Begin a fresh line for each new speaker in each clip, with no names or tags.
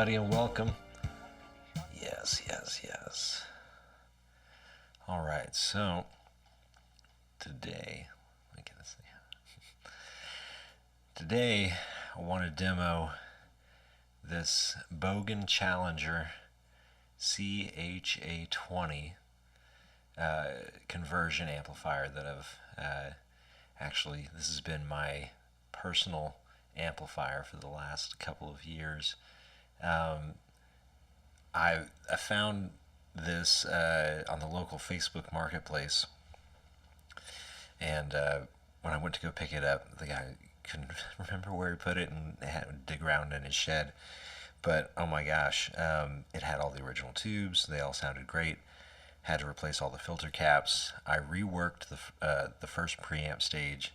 everybody, and welcome. Yes. All right, so today, let me get this thing. Today, I want to demo this Bogen CHA 20 conversion amplifier that I've actually, this has been my personal amplifier for the last couple of years. I found this on the local Facebook marketplace, and when I went to go pick it up, the guy couldn't remember where he put it and had to dig around in his shed. But oh my gosh, it had all the original tubes. They all sounded great. Had to replace all the filter caps. I reworked the first preamp stage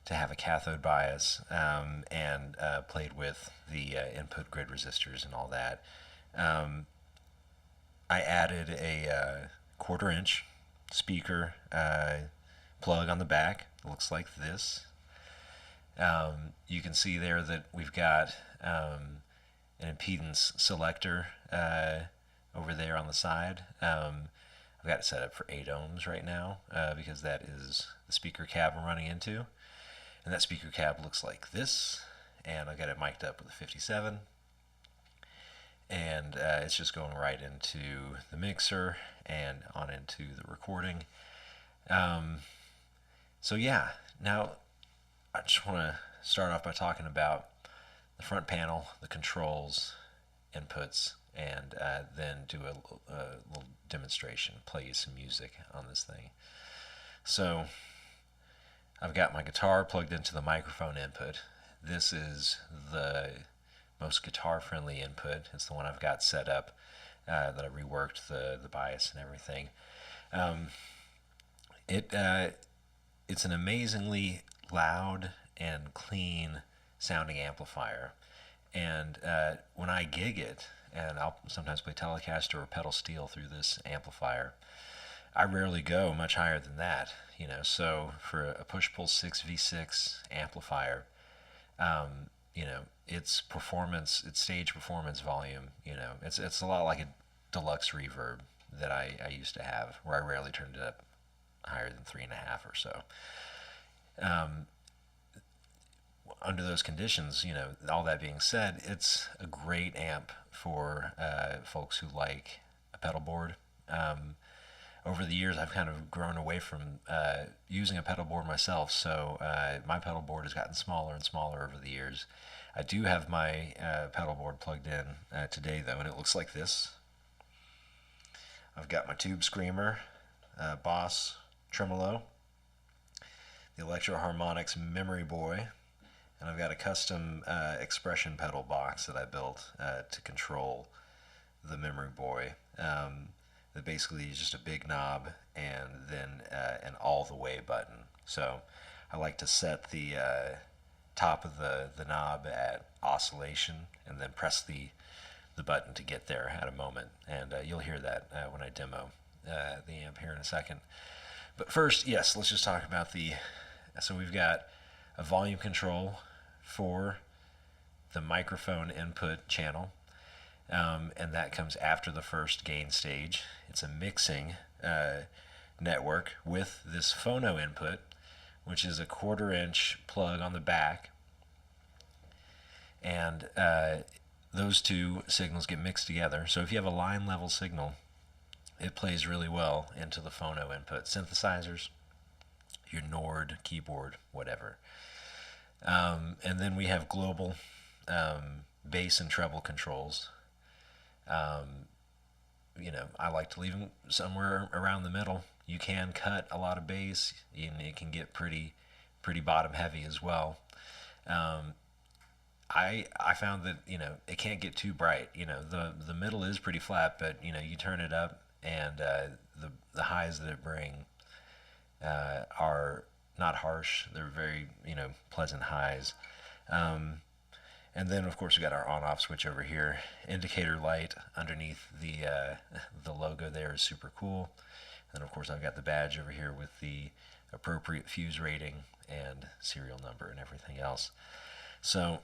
to have a cathode bias, and played with the input grid resistors and all that. I added a 1/4-inch speaker plug on the back. It looks like this. You can see there that we've got an impedance selector over there on the side. I've got it set up for 8 ohms right now because that is the speaker cab I'm running into. And that speaker cab looks like this. And I've got it mic'd up with a 57. And it's just going right into the mixer and on into the recording. So yeah, now I just want to start off by talking about the front panel, the controls, inputs, and then do a little demonstration, play you some music on this thing. So I've got my guitar plugged into the microphone input. This is the most guitar-friendly input. It's the one I've got set up that I reworked the bias and everything. It's an amazingly loud and clean sounding amplifier. And when I gig it, and I'll sometimes play Telecaster or pedal steel through this amplifier, I rarely go much higher than that, so for a push-pull 6v6 amplifier, its performance, its stage performance volume, it's a lot like a deluxe reverb that I used to have, where I rarely turned it up higher than 3.5 or so. Under those conditions, all that being said, it's a great amp for folks who like a pedal board. Over the years, I've kind of grown away from using a pedal board myself, so my pedal board has gotten smaller and smaller over the years. I do have my pedal board plugged in today, though, and it looks like this. I've got my Tube Screamer, Boss Tremolo, the Electro Harmonics Memory Boy, and I've got a custom expression pedal box that I built to control the Memory Boy. That basically is just a big knob and then an all-the-way button. So I like to set the top of the knob at oscillation and then press the button to get there at a moment. And you'll hear that when I demo the amp here in a second. But first, yes, let's just talk about so we've got a volume control for the microphone input channel. And that comes after the first gain stage. It's a mixing network with this phono input, which is a 1/4-inch plug on the back. And those two signals get mixed together. So if you have a line level signal, it plays really well into the phono input. Synthesizers, your Nord, keyboard, whatever. And then we have global bass and treble controls. I like to leave them somewhere around the middle. You can cut a lot of bass, and it can get pretty bottom heavy as well. I found that it can't get too bright. The middle is pretty flat, but you turn it up, and the highs that it brings are not harsh. They're very pleasant highs. And then, of course, we got our on-off switch over here. Indicator light underneath the logo there is super cool. And then, of course, I've got the badge over here with the appropriate fuse rating and serial number and everything else. So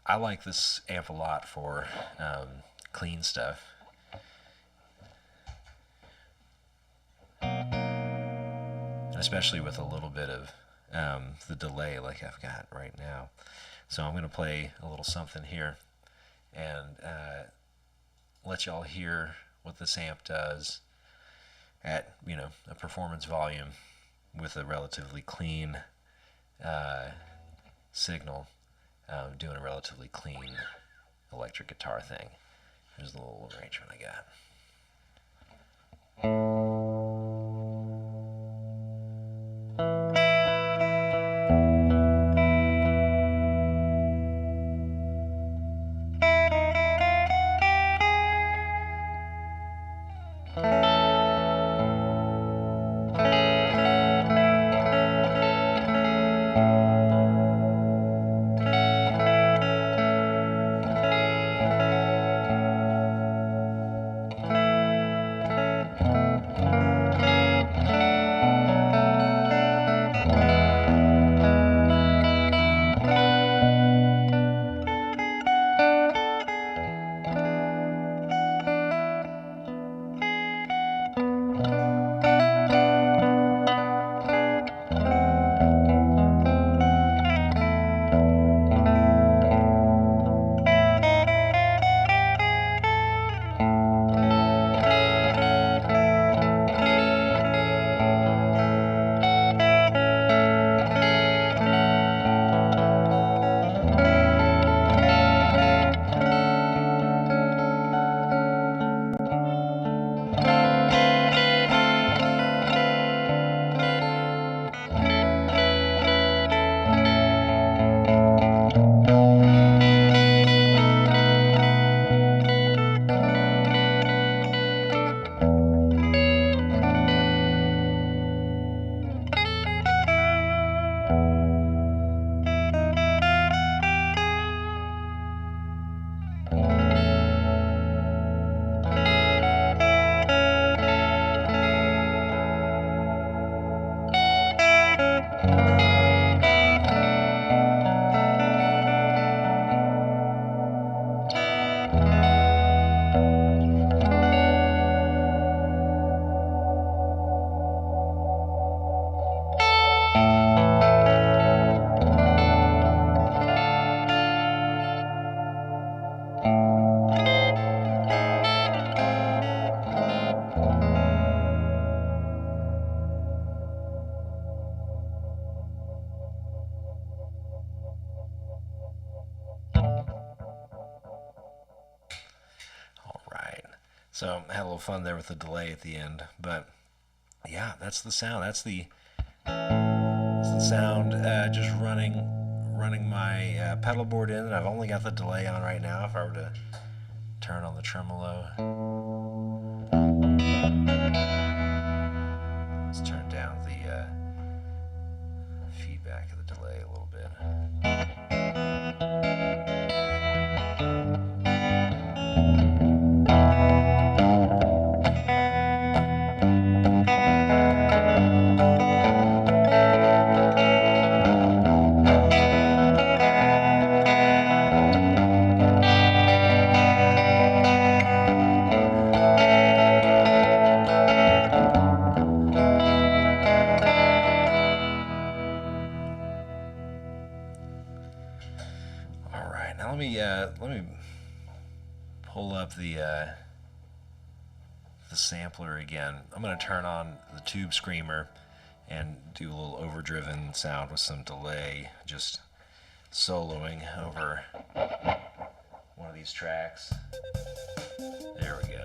I like this amp a lot for clean stuff. Especially with a little bit of the delay like I've got right now. So I'm going to play a little something here and let y'all hear what this amp does at, you know, a performance volume with a relatively clean signal, doing a relatively clean electric guitar thing. Here's the little arrangement I got. So I had a little fun there with the delay at the end, but yeah, that's the sound. That's the sound just running my pedal board in, and I've only got the delay on right now. If I were to turn on the tremolo, let's turn down the feedback of the delay a little bit. Let me pull up the sampler again. I'm going to turn on the tube screamer and do a little overdriven sound with some delay, just soloing over one of these tracks. There we go.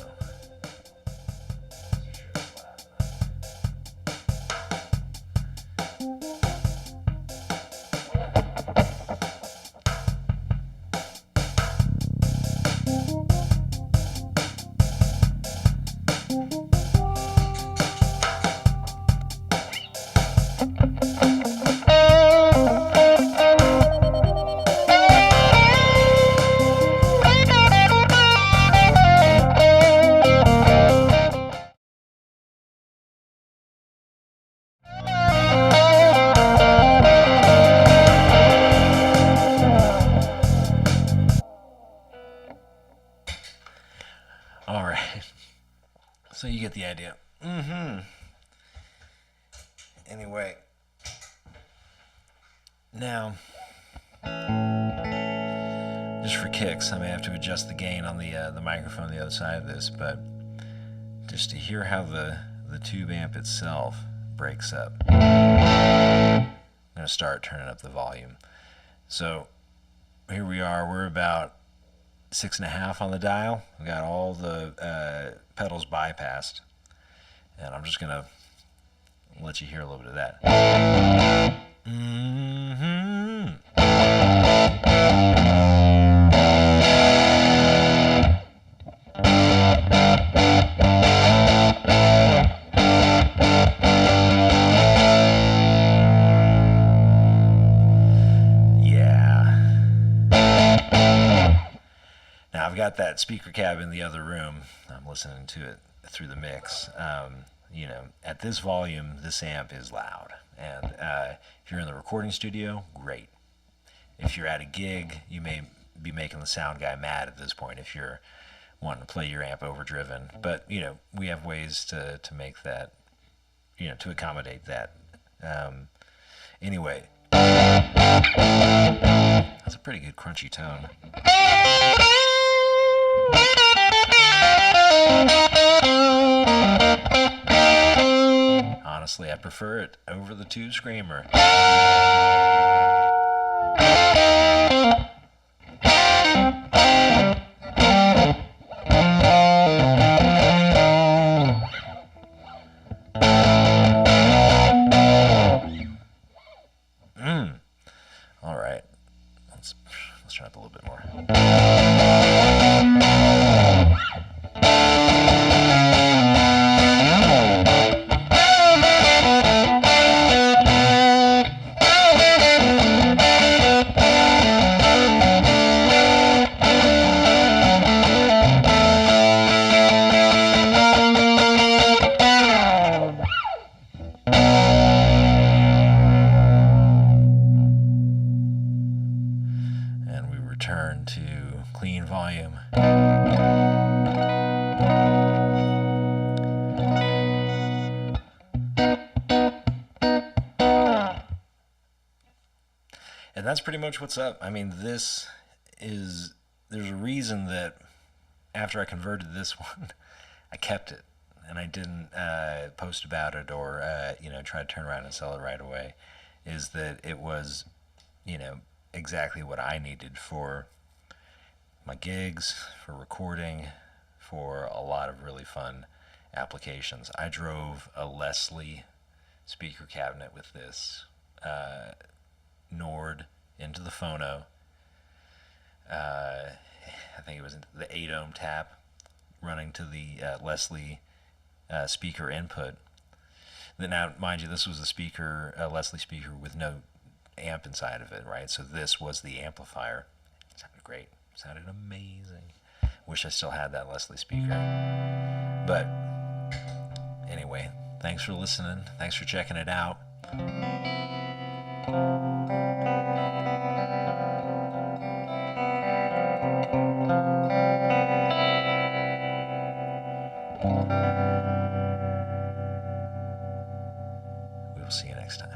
get the idea. Anyway, now, just for kicks, I may have to adjust the gain on the microphone on the other side of this, but just to hear how the tube amp itself breaks up. I'm going to start turning up the volume. So here we are, we're about 6.5 on the dial. We got all the pedals bypassed, and I'm just going to let you hear a little bit of that. Now I've got that speaker cab in the other room. I'm listening to it through the mix. You know, at this volume, this amp is loud. And if you're in the recording studio, great. If you're at a gig, you may be making the sound guy mad at this point if you're wanting to play your amp overdriven. But, you know, we have ways to make that, you know, to accommodate that. Anyway, that's a pretty good crunchy tone. Honestly, I prefer it over the tube screamer. All right, let's try it a little bit more. And we return to clean volume. And that's pretty much what's up. I mean, there's a reason that after I converted this one, I kept it and I didn't post about it or you know, try to turn around and sell it right away, is that it was, you know, exactly what I needed for my gigs, for recording, for a lot of really fun applications. I drove a Leslie speaker cabinet with this Nord into the phono. I think it was the 8-ohm tap running to the Leslie speaker input. Now, mind you, this was a Leslie speaker with no amp inside of it, right? So this was the amplifier. It sounded great. It sounded amazing. Wish I still had that Leslie speaker. But anyway, thanks for listening. Thanks for checking it out. We will see you next time.